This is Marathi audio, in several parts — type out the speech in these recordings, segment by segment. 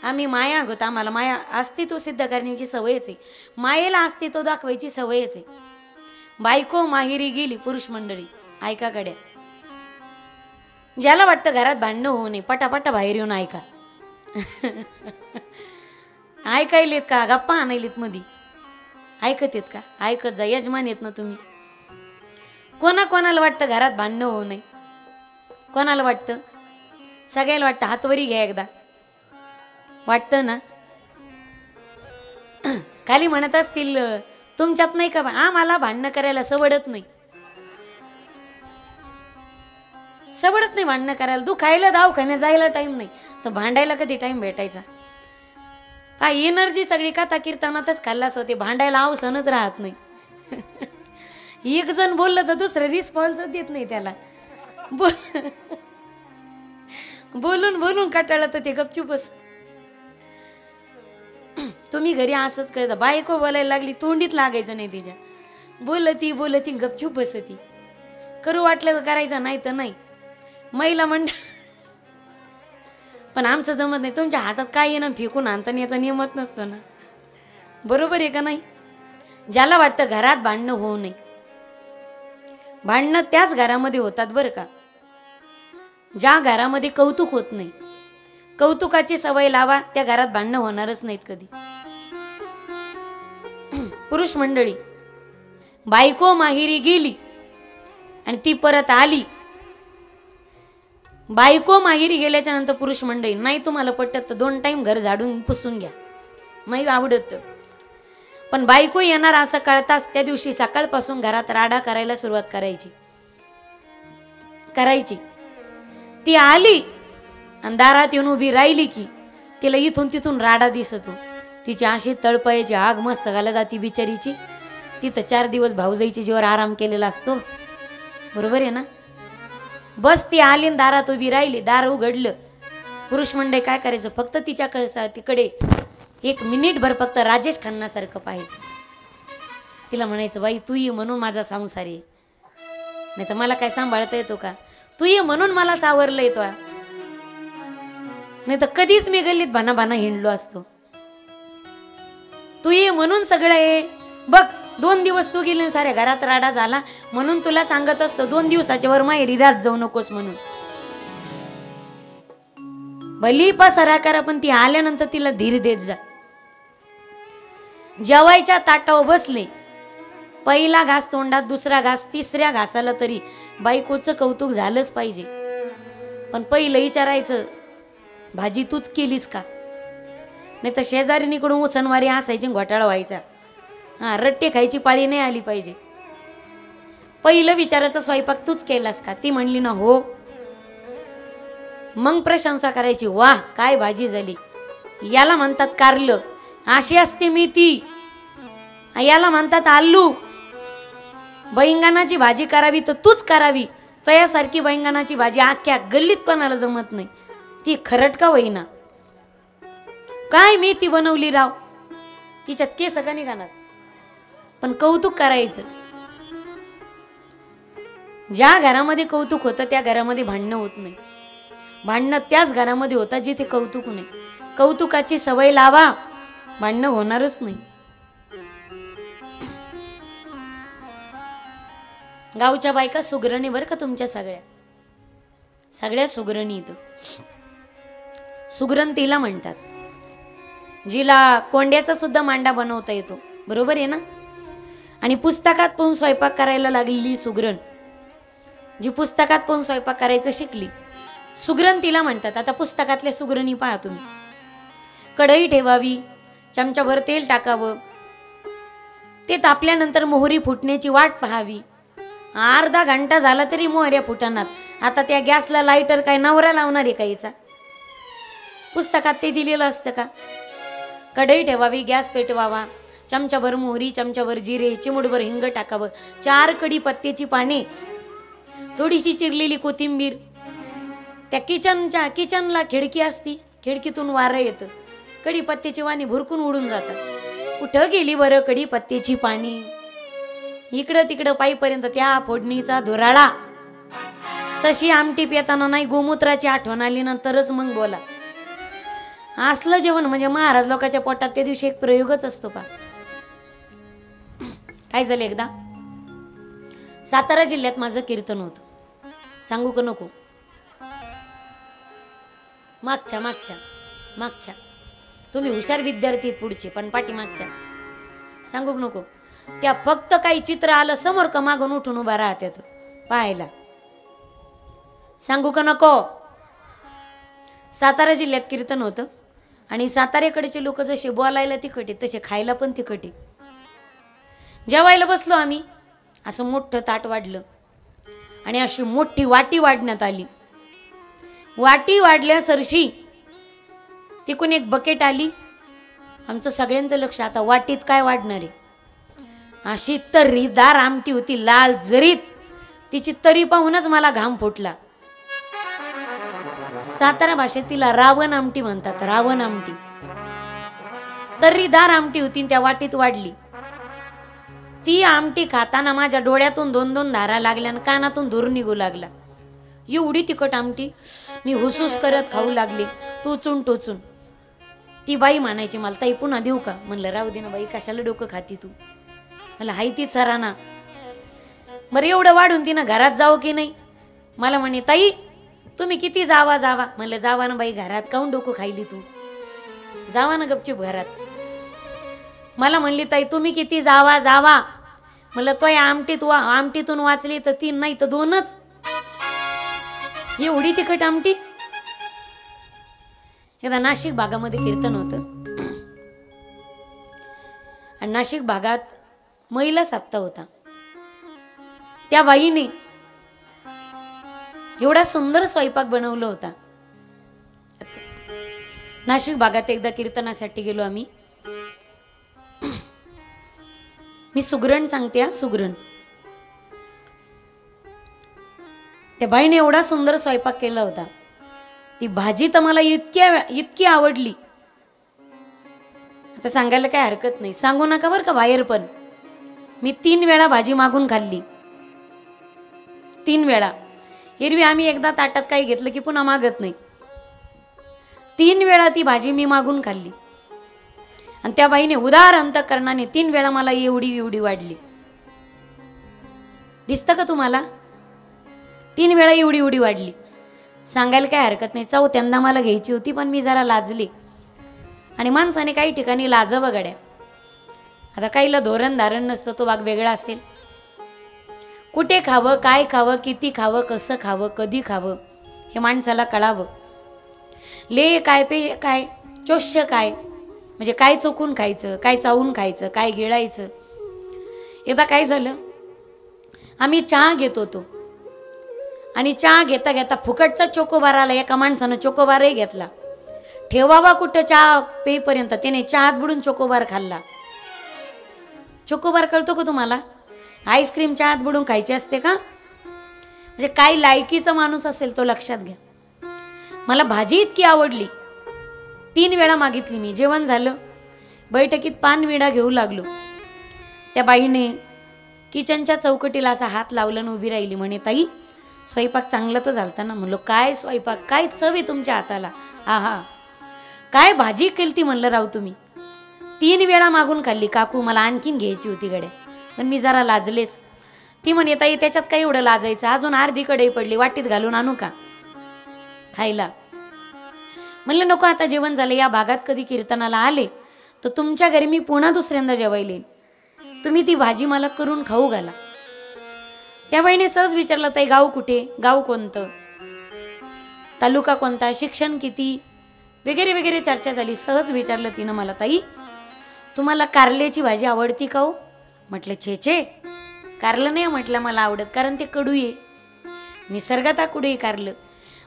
आम्ही माया आहोत, आम्हाला माया अस्तित्व सिद्ध करण्याची सवयच आहे, मायेला अस्तित्व दाखवायची सवयच आहे. बायको माहेरी गेली, पुरुष मंडळी ऐका गड्या, ज्याला वाटतं घरात भांडणं होऊ नये पटापटा बाहेर येऊन ऐका. ऐकायलेत का? गप्पा आणायलेत मधी ऐकत येत का? ऐकत जा, यजमान येत ना तुम्ही. कोणाला वाटतं घरात भांडणं होऊ नये? कोणाला वाटतं? सगळ्याला वाटतं. हातवरी घ्या एकदा. वाटतं ना? खाली म्हणत असतील तुमच्यात नाही का? आम्हाला भांडणं करायला सवडत नाही. सवडत नाही भांडणं करायला. दुखायला दवाखान्यात जायला टाइम नाही, तर भांडायला कधी टाइम भेटायचा? हा एनर्जी सगळी कथा कीर्तनातच खाल्लाच होते, भांडायला अवसनच राहत नाही. एक जण बोललं तर दुसरं रिस्पॉन्सच देत नाही त्याला. बोलून बोलून कटाळलं तर ते गपचूपच. तुम्ही घरी असंच करता, बायको बोलायला लागली तोंडीत लागायचं नाही तिच्या, बोलती गपचूप बसती. करू वाटलं तर करायचं, नाही तर नाही. महिला मंडळ पण आमचं जमत नाही. तुमच्या हातात काय येणं फेकून आणताना याचा नियमत नसतो ना, बरोबर आहे का नाही? ज्याला वाटतं घरात भांडणं होऊ नये, भांडणं त्याच घरामध्ये होतात बरं का, ज्या घरामध्ये कौतुक होत नाही. कौतुकाची सवय लावा, त्या घरात भांडणं होणारच नाहीत कधी. पुरुष मंडळी, बायको माहेरी गेली आणि ती परत आली. बायको माहेरी गेल्याच्या नंतर पुरुष मंडळी, नाही तुम्हाला पटत तर 2 टाइम घर झाडून पुसून घ्या, नाही आवडत. पण बायको येणार असं कळताच त्या दिवशी सकाळपासून घरात राडा करायला सुरुवात करायची. ती आली आणि दारात येऊन उभी राहिली की तिला इथून तिथून राडा दिसतो. तिची अशी तळपायाची आग मस्त घाला जाती बिचारीची. तिथं 4 दिवस भाऊजाईची जीवावर आराम केलेला असतो, बरोबर आहे ना? बस ती आली दारात उभी राहिली, दार उघडलं. पुरुष मंडळी काय करायचं, फक्त तिकडे 1 मिनिटभर फक्त राजेश खन्नासारखं पाहायचं. तिला म्हणायचं, बाई तू ये म्हणून माझा संसार आहे, नाही तर मला काय सांभाळता येतो का? तू ये म्हणून मला सावरलं येतो, नाही तर कधीच मी गल्लीत भाना हिंडलो असतो. तू ये म्हणून सगळं आहे. बघ 2 दिवस तू गेली, साऱ्या घरात राडा झाला, म्हणून तुला सांगत असतो 2 दिवसाच्या वर माहेरी रात जाऊ नकोस म्हणून. भली पसारा करा, पण ती आल्यानंतर तिला धीर देत जा. जेवायच्या ताटावर बसले, पहिला घास तोंडात, दुसरा घास, तिसऱ्या घासाला तरी बायकोचं कौतुक झालंच पाहिजे. पण पहिलं विचारायचं, भाजी तूच केलीस का? नाही तर शेजारीनीकडून उसनवारी असायची, घोटाळा व्हायचा. रट्टे खायची पाळी नाही आली पाहिजे. पहिलं विचारायचं, स्वयंपाक तूच केलास का? ती म्हणली ना हो, मग प्रशंसा करायची, वाह काय भाजी झाली. याला म्हणतात कारलं, अशी असते मेथी, याला म्हणतात आलू. बैंगणाची भाजी करावी तर तूच करावी, तयासारखी बैंगणाची भाजी अख्ख्या गल्लीत कोणाला जमत नाही. ती खरट का होईना, काय मेथी बनवली राव, तिच्यात केस का निघाणार. पण कौतुक करायचं. ज्या घरामध्ये कौतुक होतं त्या घरामध्ये भांडणं होत नाही. भांडणं त्याच घरामध्ये होतात जिथे कौतुक नाही. कौतुकाची सवय लावा, भांडणं होणारच नाही. गावच्या बायका सुगरणी बरं का, तुमच्या सगळ्या सुगरणी इथं. सुगरण तिला म्हणतात जिला कोंड्याचा सुद्धा मांडा बनवता येतो, बरोबर आहे ना? आणि पुस्तकात पाहून स्वयंपाक करायला लागलेली सुगरण, जी पुस्तकात पाहून स्वयंपाक करायचं शिकली, सुगरण तिला म्हणतात. आता पुस्तकातल्या सुगरणी पहा तुम्ही. कढई ठेवावी, चमचाभर तेल टाकावं, ते तापल्यानंतर मोहरी फुटण्याची वाट पाहावी. अर्धा घंटा झाला तरी मोहऱ्या फुटणार. आता त्या गॅसला लायटर काय नवरा लावणार आहे का याचा? पुस्तकात ते दिलेलं असतं का? कढई ठेवावी, गॅस पेटवावा, चमचाभर मोहरी, चमचाभर जिरे, चिमुडभर हिंग टाकावं, 4 कढीपत्त्याची पाने, थोडीशी चिरलेली कोथिंबीर. त्या किचनला खिडकी असती, खिडकीतून वारं येतं, कढीपत्त्याची वाणी भुरकून उडून जातात. कुठं गेली बरं कढीपत्त्याची पाणी? इकडं तिकडं पाईपर्यंत त्या फोडणीचा धुराळा. तशी आमटी पेताना नाही गोमूत्राची आठवण आली नंतरच मग बोला. असलं जेवण म्हणजे महाराज लोकांच्या पोटात त्या दिवशी एक प्रयोगच असतो पा. काय झालं एकदा सातारा जिल्ह्यात माझं कीर्तन होतं. सांगू का नको? मागच्या मागच्या मागच्या तुम्ही हुशार विद्यार्थी पुढचे, पण पाठीमागच्या सांगू का नको? त्या फक्त काही चित्र आलं समोर का मागून उठून उभा राहत्यात पाहायला. सांगू का नको? सातारा जिल्ह्यात कीर्तन होतं आणि साताऱ्याकडचे लोक जसे बोलायला तिखट आहेत तसे खायला पण तिखट आहे. जेवायला बसलो आम्ही, असं मोठं ताट वाढलं आणि अशी मोठी वाटी वाढण्यात आली. वाटी वाढल्या सरशी तिकून एक बकेट आली. आमचं सगळ्यांचं लक्ष आता वाटीत काय वाढणार आहे. अशी तर्रीदार आमटी होती, लाल जरीत. तिची तरी पाहूनच मला घाम फुटला. सातारा भाषेत तिला रावण आमटी म्हणतात, रावण आमटी. तर्रीदार आमटी होती, त्या वाटीत वाढली. ती आमटी खाताना माझ्या डोळ्यातून 2-2 धारा लागल्या आणि कानातून धूर निघू लागला. एवढी तिखट आमटी मी हुसूस करत खाऊ लागले, टोचून टोचून. ती बाई म्हणायची मला, ताई पुन्हा देऊ का? म्हणलं राहू दे ना बाई, कशाला डोकं खाती तू? मला हाय ती सराना. बरं एवढं वाढून तिनं घरात जावं की नाही? मला म्हणे ताई तुम्ही किती जावा जावा. म्हणलं जावा ना बाई, घरात काऊन डोकं खायली तू? जावा ना गपचूप घरात. मला म्हणली ताई तुम्ही किती जावा जावा. म्हणलं तो आमटीतून वाचली तर 3 नाही तर 2च. एवढी तिखट आमटी. एकदा नाशिक भागामध्ये कीर्तन होतं आणि नाशिक भागात महिला सप्ताह होता. त्या बाईने एवढा सुंदर स्वयंपाक बनवला होता. नाशिक भागात एकदा कीर्तनासाठी गेलो आम्ही. मी सुगरण सांगते, सुगरण. त्या बाईने एवढा सुंदर स्वयंपाक केला होता. ती भाजी तर मला इतकी आवडली. आता सांगायला काय हरकत नाही, सांगू नका बरं का बाहेर, पण मी 3 वेळा भाजी मागून खाल्ली. 3 वेळा. एरवी आम्ही एकदा ताटात काही घेतलं की पुन्हा मागत नाही. 3 वेळा ती भाजी मी मागून खाल्ली आणि त्या बाईने उदार अंतकरणाने 3 वेळा मला एवढी वाढली. दिसतं का तुम्हाला? 3 वेळा एवढी वाढली. सांगायला काय हरकत नाही. 4थ्यांदा मला घ्यायची होती पण मी जरा लाजले. आणि माणसाने काही ठिकाणी लाजावं गड्या. आता काहीला धोरण धारण नसतं, तो भाग वेगळा असेल. कुठे खावं, काय खावं, किती खावं, कसं खावं, कधी खावं हे माणसाला कळावं. ले काय पे काय, चोष्य काय, म्हणजे काय चोखून खायचं, काय चावून खायचं, काय गिळायचं. एकदा काय झालं, आम्ही चहा घेत होतो आणि चहा घेता घेता फुकटचा चोकोबार आला. एका माणसानं चोकोबारही घेतला. ठेवावा कुठं चहा पेपर्यंत, त्याने चहात बुडून चोकोबार खाल्ला. चोकोबार कळतो का तुम्हाला? आईस्क्रीम चहात बुडून खायची असते का? म्हणजे काय लायकीचा माणूस असेल तो लक्षात घ्या. मला भाजी इतकी आवडली, 3 वेळा मागितली मी. जेवण झालं, बैठकीत पानविडा घेऊ लागलो. त्या बाईने किचनच्या चौकटीला असा हात लावला आणि उभी राहिली. म्हणे ताई स्वयंपाक चांगला तर झालता ना? म्हणलो काय स्वयंपाक, काय चव आहे तुमच्या हाताला. आहा काय भाजी केलती म्हणलं राव तुम्ही. 3 वेळा मागून खाल्ली. काकू मला आणखीन घ्यायची होती गड्या, पण मी जरा लाजलेच. ती म्हणे ताई त्याच्यात काय एवढं लाजायचं, अजून अर्धी कढई पडली, वाटीत घालून आणू का खायला? म्हणलं नको, आता जेवण झालं. या भागात कधी कीर्तनाला आले तर तुमच्या घरी मी पुन्हा दुसऱ्यांदा जेवायला येईन. तुम्ही ती भाजी मला करून खाऊ घाला. त्या बाईने सहज विचारलं ताई गाव कुठे, गाव कोणतं, तालुका कोणता, शिक्षण किती, वगैरे वगैरे चर्चा झाली. सहज विचारलं तिनं मला, ताई तुम्हाला कारल्याची भाजी आवडती का हो? म्हटलं छे कारलं नाही म्हटलं मला आवडत, कारण ते कडू आहे. निसर्गात कडू आहे कारलं.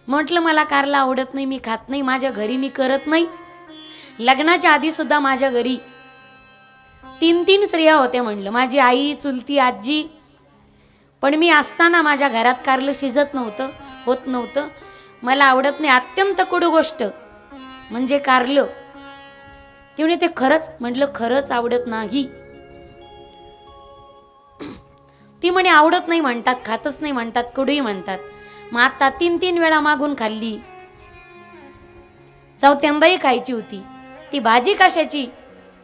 म्हटलं मला कारलं आवडत नाही, मी खात नाही, माझ्या घरी मी करत नाही. लग्नाच्या आधी सुद्धा माझ्या घरी 3 स्त्रिया होत्या म्हणलं, माझी आई, चुलती आजी. पण मी असताना माझ्या घरात कारलं शिजत नव्हतं, होत नव्हतं. मला आवडत नाही. अत्यंत कडू गोष्ट म्हणजे कारलं. ती म्हणे ते खरंच? म्हटलं खरंच आवडत नाही. ती म्हणे आवडत नाही म्हणतात, खातच नाही म्हणतात, कडूही म्हणतात. मग आता 3 वेळा मागून खाल्ली. चौथ्यांदाही खायची होती. ती भाजी कशाची?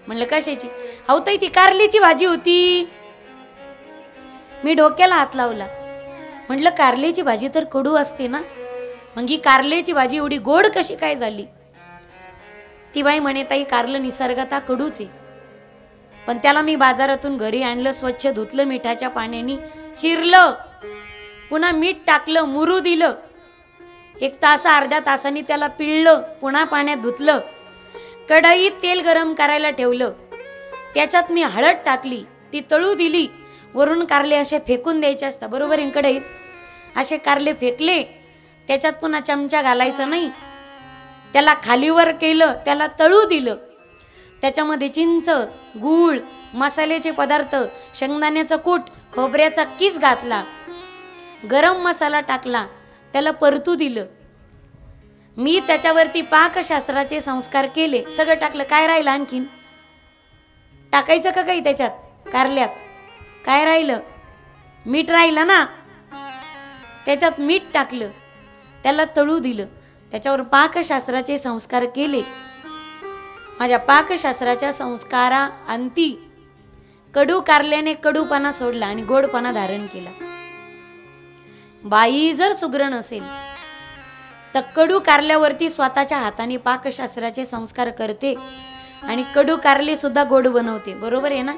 म्हणलं कशाची? अहो ताई ती कारल्याची भाजी होती. मी डोक्याला हात लावला. म्हटलं कारल्याची भाजी तर कडू असते ना, मग ही कारल्याची भाजी एवढी गोड कशी काय झाली? ती बाई म्हणे ताई कारलं निसर्गतः कडूच आहे, पण त्याला मी बाजारातून घरी आणलं, स्वच्छ धुतलं, मिठाच्या पाण्याने चिरलं, पुन्हा मीठ टाकलं, मुरू दिलं, 1 तास अर्ध्या तासाने त्याला पिळलं, पुन्हा पाण्यात धुतलं, कढईत तेल गरम करायला ठेवलं, त्याच्यात मी हळद टाकली, ती तळू दिली, वरून कारले असे फेकून द्यायचे असतात बरोबर आहे. कढईत असे कारले फेकले, त्याच्यात पुन्हा चमचा घालायचा नाही, त्याला खालीवर केलं, त्याला तळू दिलं, त्याच्यामध्ये चिंच, गूळ, मसाल्याचे पदार्थ, शेंगदाण्याचं कूट, खोबऱ्याचा किस घातला, गरम मसाला टाकला, त्याला परतू दिलं. मी त्याच्यावरती पाकशास्त्राचे संस्कार केले, सगळं टाकलं. काय राहिलं आणखीन? टाकायचं का काही त्याच्यात? कारल्यात काय राहिलं? मीठ राहिलं ना, त्याच्यात मीठ टाकलं, त्याला तळू दिलं, त्याच्यावर पाकशास्त्राचे संस्कार केले. माझ्या पाकशास्त्राच्या संस्कारा अंती कडू कारल्याने कडूपणा सोडला आणि गोडपणा धारण केला. बाई जर सुगरण असेल तर कडू कारल्यावरती स्वतःच्या हाताने पाकशास्त्राचे संस्कार करते आणि कडू कारले सुद्धा गोड बनवते. बरोबर आहे ना?